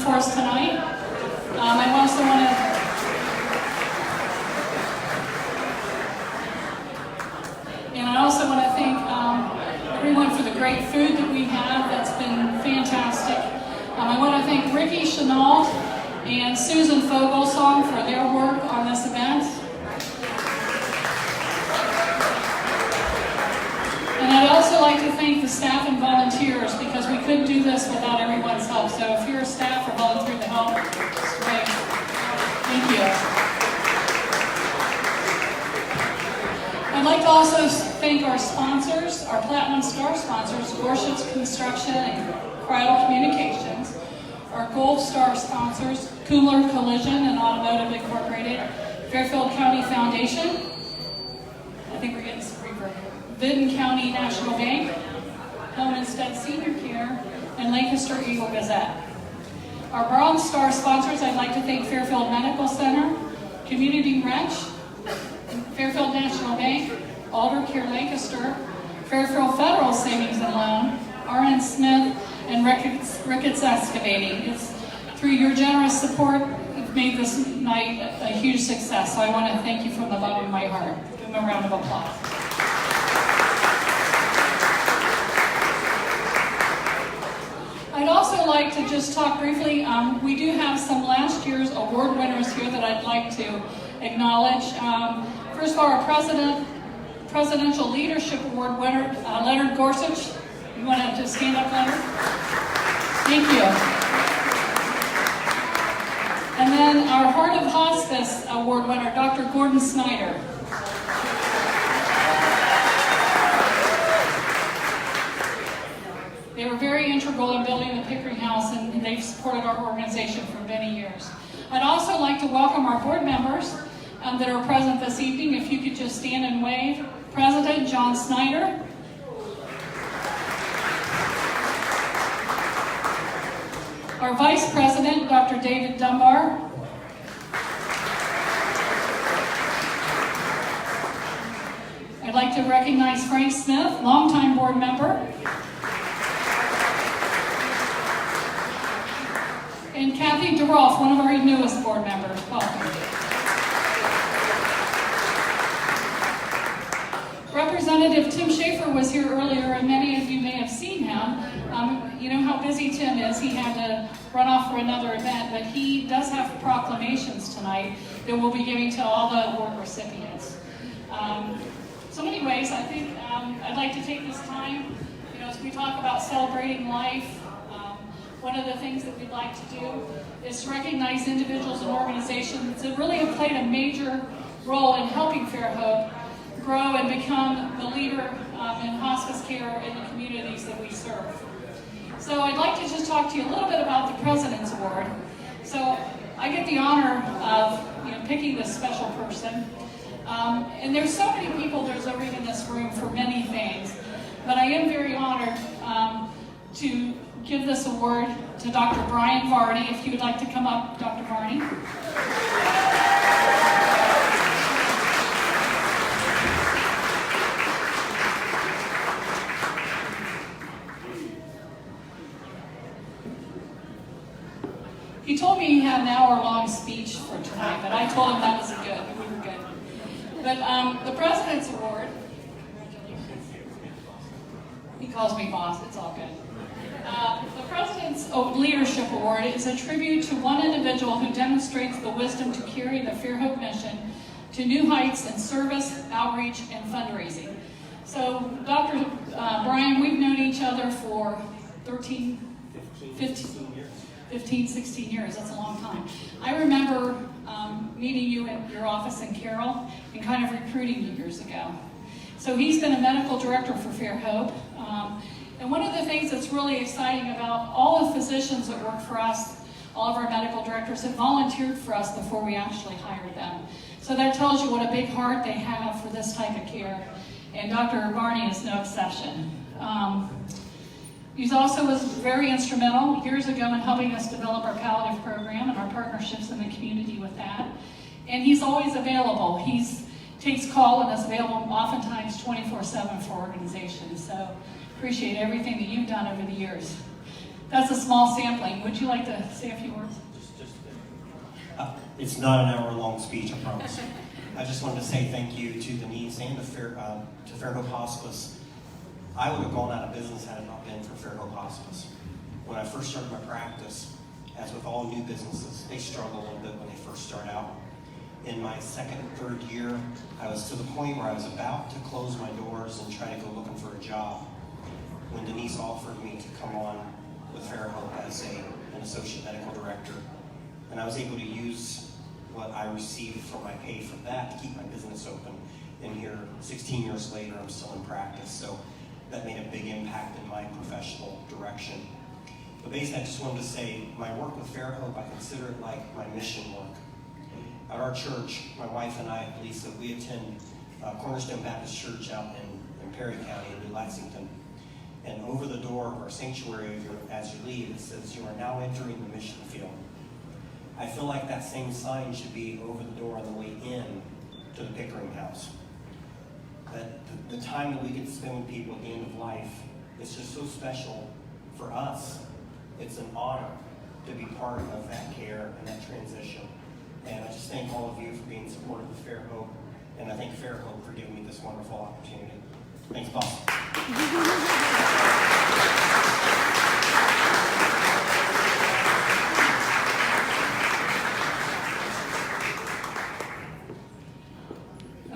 for us tonight. I also want to thank everyone for the great food that we have. That's been fantastic. I want to thank Ricky Chenault and Susan Fogelsong for their work on this event. And I'd also like to thank the staff and volunteers, because we couldn't do this without everyone's help. So if you're a staff or volunteer to help, it's great. Thank you. I'd like to also thank our sponsors, our Platinum Star sponsors, Gorsuch Construction and Cradle Communications, our Gold Star sponsors, Cooler Collision and Automotive Incorporated, Fairfield County Foundation, I think we're getting some reverb, Vinton County National Bank, Home Instead Senior Care, and Lancaster Eagle Gazette. Our Bronze Star sponsors, I'd like to thank Fairfield Medical Center, Community Wrench, Fairfield National Bank, Alder Care Lancaster, Fairfield Federal Savings and Loan, R.N. Smith, and Ricketts Excavating. It's through your generous support, you've made this night a huge success. So I want to thank you from the bottom of my heart. Give them a round of applause. I'd also like to just talk briefly. We do have some last year's award winners here that I'd like to acknowledge. First of all, our Presidential Leadership Award winner, Leonard Gorsuch. You want to just stand up, Leonard? Thank you. And then our Heart of Hospice Award winner, Dr. Gordon Snyder. They were very integral in building the Pickering House, and they've supported our organization for many years. I'd also like to welcome our board members that are present this evening. If you could just stand and wave. President John Snyder. Our Vice President, Dr. David Dunbar. I'd like to recognize Frank Smith, longtime board member. And Kathy DeRolf, one of our newest board members. Welcome. Representative Tim Schaefer was here earlier, and many of you may have seen him. You know how busy Tim is. He had to run off for another event, but he does have proclamations tonight that we'll be giving to all the award recipients. So anyways, I think I'd like to take this time, as we talk about celebrating life, one of the things that we'd like to do is to recognize individuals and organizations that really have played a major role in helping FAIRHOPE grow and become the leader in hospice care in the communities that we serve. So I'd like to just talk to you a little bit about the President's Award. So I get the honor of picking this special person. And there's so many people deserving in this room for many things, but I am very honored to give this award to Dr. Brian Varney. If you would like to come up, Dr. Varney. He told me he had an hour-long speech for tonight, but I told him that was good. We were good. But the President's Award, he calls me boss, it's all good. The President's Leadership Award is a tribute to one individual who demonstrates the wisdom to carry the FAIRHOPE mission to new heights in service, outreach, and fundraising. So, Dr. Brian, we've known each other for 15, 16 years. That's a long time. I remember meeting you at your office in Carroll and kind of recruiting you years ago. So he's been a medical director for FAIRHOPE. And one of the things that's really exciting about all the physicians that work for us, all of our medical directors have volunteered for us before we actually hired them. So that tells you what a big heart they have for this type of care. And Dr. Varney is no exception. He also was very instrumental years ago in helping us develop our palliative program and our partnerships in the community with that. And he's always available. He takes call and is available oftentimes 24/7 for organizations. So appreciate everything that you've done over the years. that's a small sampling. Would you like to say a few words? It's not an hour-long speech, I promise. I just wanted to say thank you to Denise and to FAIRHOPE Hospice. I would have gone out of business had it not been for FAIRHOPE Hospice. When I first started my practice, as with all new businesses, they struggle a little bit when they first start out. In my second and third year, I was to the point where I was about to close my doors and try to go looking for a job when Denise offered me to come on with FAIRHOPE as an associate medical director. And I was able to use what I received for my pay for that to keep my business open. And here, 16 years later, I'm still in practice. So that made a big impact in my professional direction. But basically, I just wanted to say, my work with FAIRHOPE, I consider it like my mission work. At our church, my wife and I, Lisa, we attend Cornerstone Baptist Church out in Perry County in New Lexington. And over the door of our sanctuary, as you leave, it says, "You are now entering the mission field." I feel like that same sign should be over the door on the way in to the Pickering House. That the time that we get to spend with people at the end of life is just so special for us. It's an honor to be part of that care and that transition. And I just thank all of you for being supportive of FAIRHOPE, and I thank FAIRHOPE for giving me this wonderful opportunity. Thanks, boss.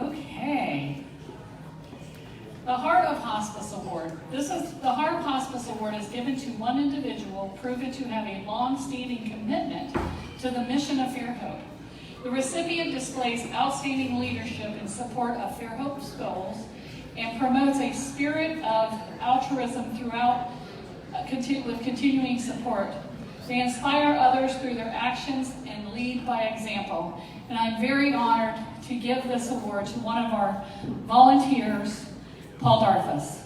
Okay. The Heart of Hospice Award. The Heart of Hospice Award is given to one individual proven to have a long-standing commitment to the mission of FAIRHOPE. The recipient displays outstanding leadership in support of FAIRHOPE's goals and promotes a spirit of altruism throughout with continuing support. They inspire others through their actions and lead by example. And I'm very honored to give this award to one of our volunteers, Paul Darfus.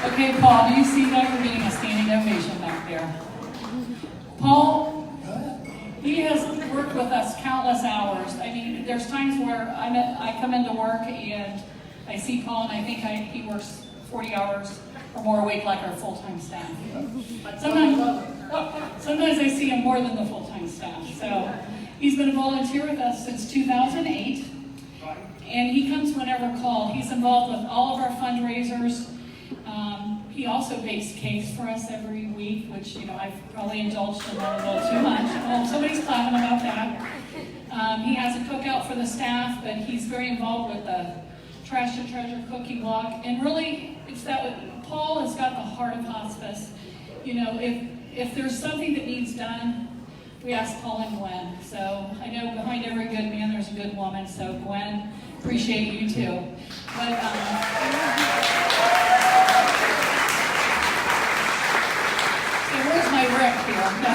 Okay, Paul, do you see that? We're getting a standing ovation back there. Paul, he has worked with us countless hours. I mean, there's times where I come into work and I see Paul and I think he works 40 hours or more a week like our full-time staff. Sometimes I see him more than the full-time staff. So he's been a volunteer with us since 2008, and he comes whenever called. He's involved with all of our fundraisers. He also bakes cakes for us every week, which, I've probably indulged in that a little too much. Well, somebody's clapping about that. He has a cookout for the staff, but he's very involved with the Trash to Treasure cookie block. And really, it's that Paul has got the heart of hospice. If there's something that needs done, we ask Paul and Gwen. So I know behind every good man, there's a good woman. So Gwen, appreciate you too. But where's my rep here? No.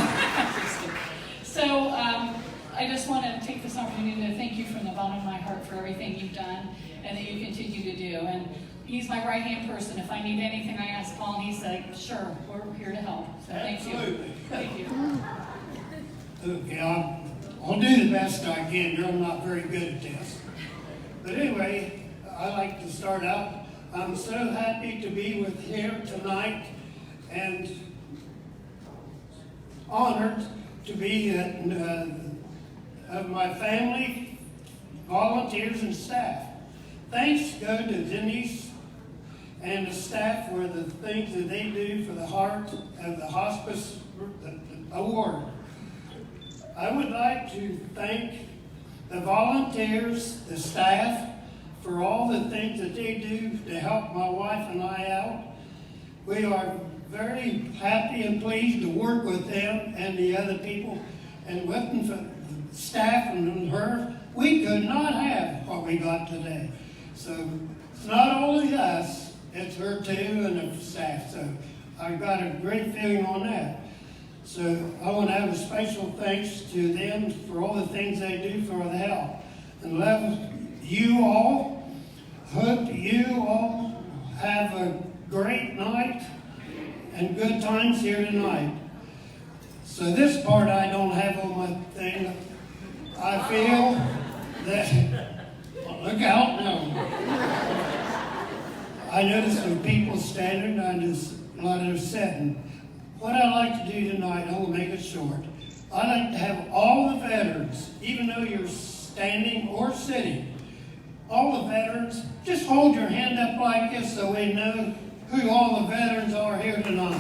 So I just want to take this opportunity to thank you from the bottom of my heart for everything you've done and that you continue to do. And he's my right-hand person. If I need anything, I ask Paul, and he's like, "Sure, we're here to help." So thank you. Thank you. Okay, I'll do the best I can. I'm not very good at this. But anyway, I like to start out. I'm so happy to be with here tonight and honored to be of my family, volunteers, and staff. Thanks go to Denise and the staff for the things that they do for the Heart of the Hospice Award. I would like to thank the volunteers, the staff, for all the things that they do to help my wife and I out. We are very happy and pleased to work with them and the other people, and with the staff and her. We could not have what we got today. So it's not only us, it's her too and the staff. So I've got a great feeling on that. So I want to have a special thanks to them for all the things they do for the health. And love you all. Hope you all have a great night and good times here tonight. So this part I don't have on my thing. I feel that, look out now. I noticed some people standing, I just a lot of them sitting. What I'd like to do tonight, I will make it short. I'd like to have all the veterans, even though you're standing or sitting, all the veterans, just hold your hand up like this so we know who all the veterans are here tonight.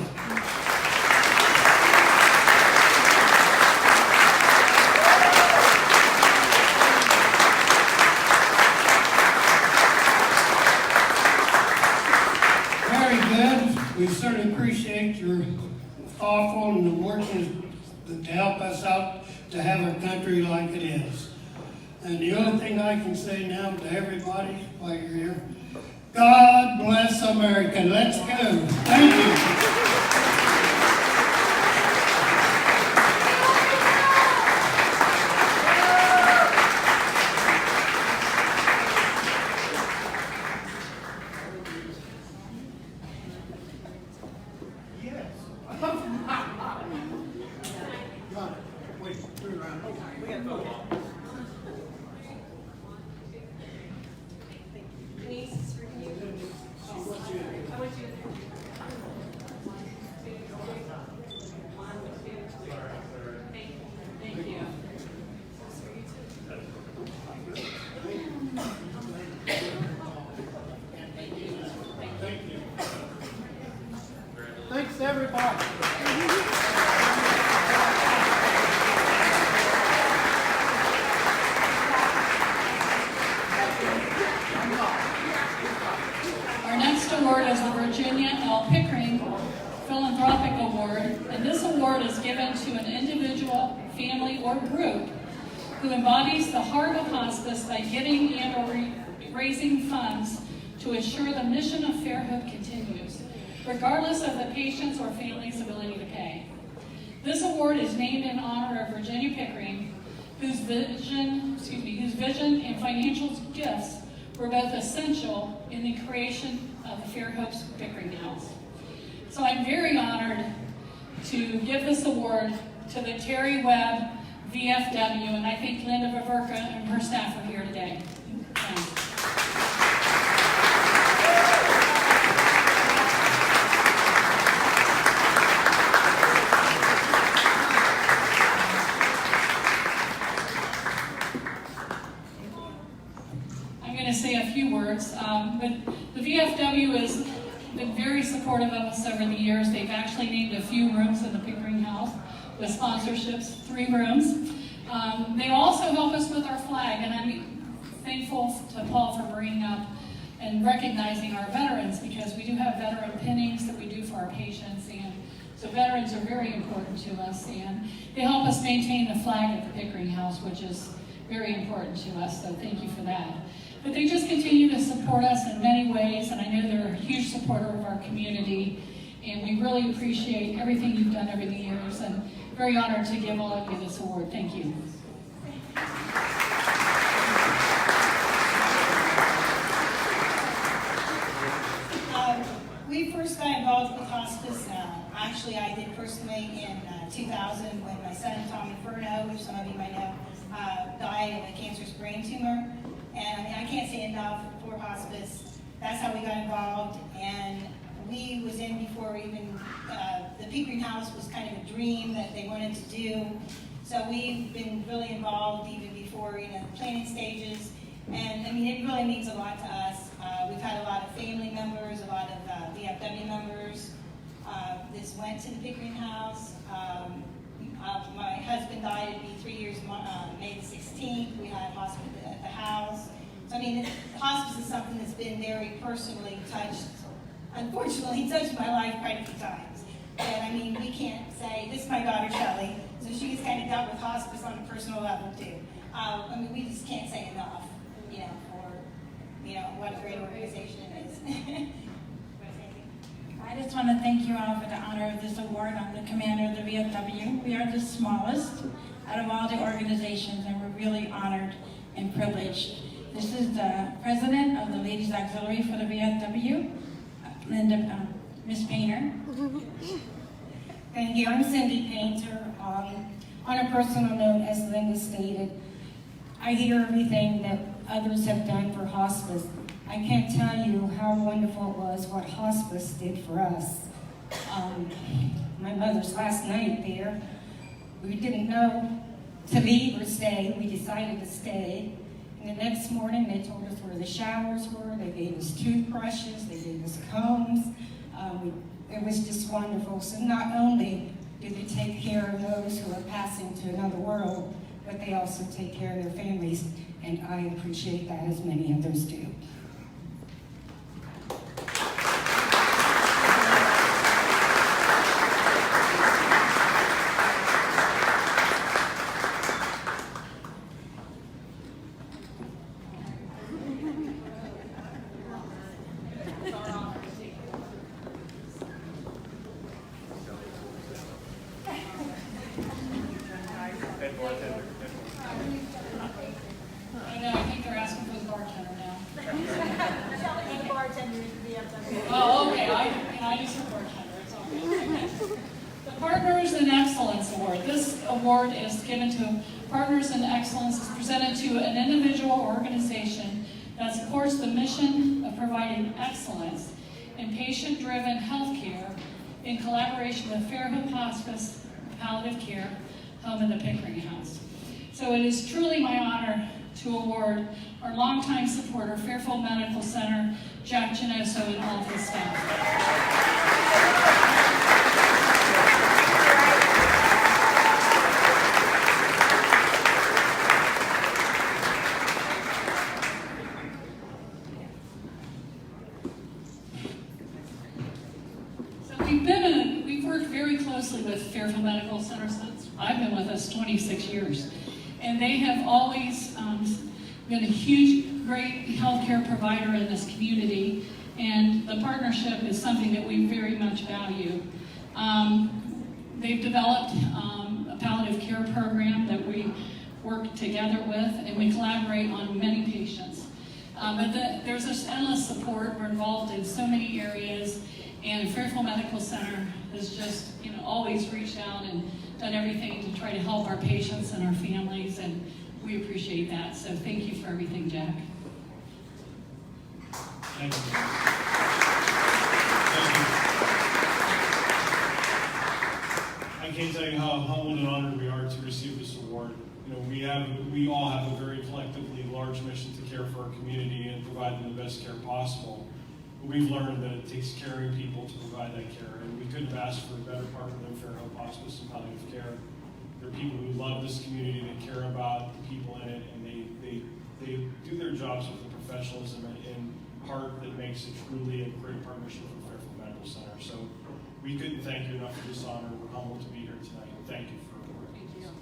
Very good. We certainly appreciate your thoughtful and working to help us out to have our country like it is. And the only thing I can say now to everybody while you're here, God bless America. Let's go. Thank you. Thanks, everybody. Our next award is the Virginia L. Pickering Philanthropic Award, and this award is given to an individual, family, or group who embodies the heart of hospice by giving and or raising funds to ensure the mission of FAIRHOPE continues, regardless of the patient's or family's ability to pay. This award is named in honor of Virginia Pickering, whose vision and financial gifts were both essential in the creation of the FAIRHOPE's Pickering House. So I'm very honored to give this award to the Terry Webb VFW, and I think Linda Viverka and her staff are here today. Thanks. Say a few words, but the VFW has been very supportive of us over the years. They've actually named a few rooms in the Pickering House with sponsorships, 3 rooms. They also help us with our flag, and I'm thankful to Paul for bringing up and recognizing our veterans, because we do have veteran pinnings that we do for our patients, and so veterans are very important to us, and they help us maintain the flag at the Pickering House, which is very important to us, so thank you for that. But they just continue to support us in many ways, and I know they're a huge supporter of our community, and we really appreciate everything you've done over the years, and very honored to give all of you this award. Thank you. We first got involved with hospice, actually I did personally in 2000 when my son, Tommy Furno, which some of you might know, died of a cancerous brain tumor. And I mean, I can't say enough for hospice. That's how we got involved. And we was in before even, the Pickering House was kind of a dream that they wanted to do. So we've been really involved even before, the planning stages. And I mean, it really means a lot to us. We've had a lot of family members, a lot of VFW members. This went to the Pickering House. My husband died, it'd be 3 years, May the 16th. We had hospice at the house. So I mean, hospice is something that's been very personally touched, unfortunately touched my life quite a few times. But I mean, we can't say, this is my daughter Shelley, so she's kind of dealt with hospice on a personal level too. I mean, we just can't say enough, for, what a great organization it is. I just want to thank you all for the honor of this award. I'm the commander of the VFW. We are the smallest out of all the organizations, and we're really honored and privileged. This is the president of the Ladies Auxiliary for the VFW, Linda, Miss Painter. Thank you. I'm Cindy Painter. On a personal note, as Linda stated, I hear everything that others have done for hospice. I can't tell you how wonderful it was what hospice did for us. My mother's last night there, we didn't know to leave or stay. We decided to stay. And the next morning, they told us where the showers were. They gave us toothbrushes. They gave us combs. It was just wonderful. So not only do they take care of those who are passing to another world, but they also take care of their families. And I appreciate that as many others do. I know, I think they're asking for the bartender now. Oh, okay, I use the bartender, it's okay. The Partners in Excellence Award. This award is given to Partners in Excellence, is presented to an individual or organization that supports the mission of providing excellence in patient-driven healthcare in collaboration with FAIRHOPE Hospice, Palliative Care, Home in the Pickering House. So it is truly my honor to award our longtime supporter, Fairfield Medical Center, Jack Genoso, and all of his staff. We've worked very closely with Fairfield Medical Center since I've been with us 26 years. And they have always been a huge, great healthcare provider in this community. And the partnership is something that we very much value. They've developed a palliative care program that we work together with, and we collaborate on many patients. But there's this endless support. We're involved in so many areas. And Fairfield Medical Center has just, always reached out and done everything to try to help our patients and our families, and we appreciate that. So thank you for everything, Jack. Thank you. I can't tell you how humbled and honored we are to receive this award. We all have a very collectively large mission to care for our community and provide them the best care possible. We've learned that it takes caring people to provide that care, and we couldn't have asked for a better partner than FAIRHOPE Hospice and Palliative Care. They're people who love this community, they care about the people in it, and they do their jobs with the professionalism and heart that makes it truly a great partnership with Fairfield Medical Center. So we couldn't thank you enough for this honor. We're humbled to be here tonight. Thank you for working with us.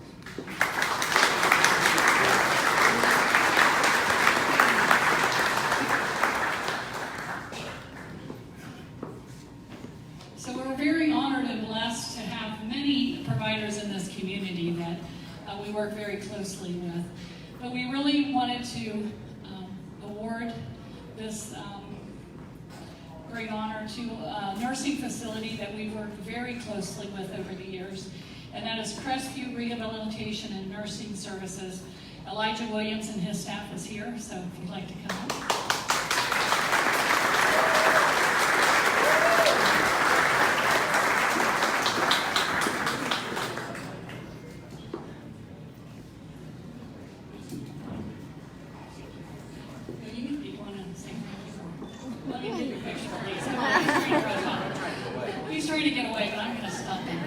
So we're very honored and blessed to have many providers in this community that we work very closely with. But we really wanted to award this great honor to a nursing facility that we've worked very closely with over the years, and that is Crestview Rehabilitation and Nursing Services. Elijah Williams and his staff is here, so if you'd like to come up. He's trying to get away, but I'm going to stop him.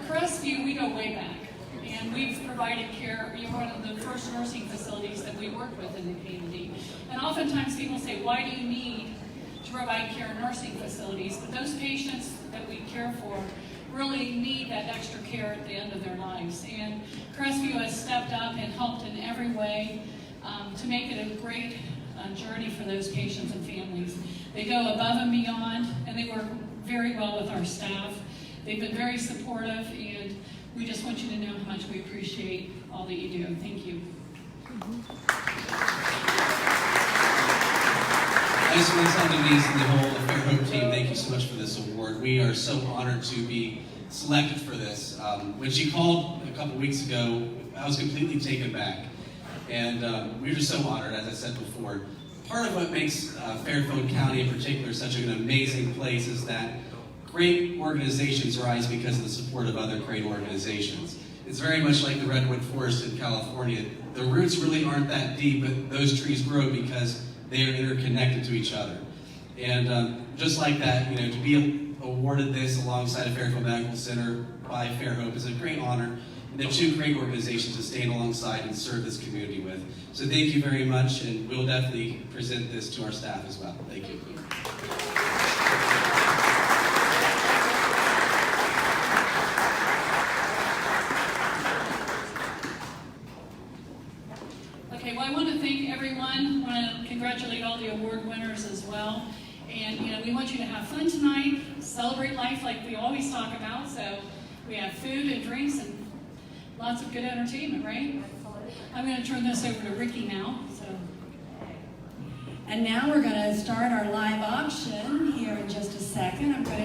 Crestview, we go way back, and we've provided care. You're one of the first nursing facilities that we work with in the community. And oftentimes people say, why do you need to provide care in nursing facilities? But those patients that we care for really need that extra care at the end of their lives. And Crestview has stepped up and helped in every way to make it a great journey for those patients and families. They go above and beyond, and they work very well with our staff. They've been very supportive, and we just want you to know how much we appreciate all that you do. Thank you. I just want to tell Denise and the whole FAIRHOPE team, thank you so much for this award. We are so honored to be selected for this. When she called a couple weeks ago, I was completely taken back. And we were just so honored, as I said before. Part of what makes Fairfield County in particular such an amazing place is that great organizations rise because of the support of other great organizations. It's very much like the redwood forest in California. The roots really aren't that deep, but those trees grow because they are interconnected to each other. And just like that, you know, to be awarded this alongside of Fairfield Medical Center by FAIRHOPE is a great honor. And they're two great organizations to stand alongside and serve this community with. So thank you very much, and we'll definitely present this to our staff as well. Thank you. Okay, well, I want to thank everyone. I want to congratulate all the award winners as well. And, you know, we want you to have fun tonight, celebrate life like we always talk about. So we have food and drinks and lots of good entertainment, right? I'm going to turn this over to Ricky now. And now we're going to start our live auction here in just a second. I'm going to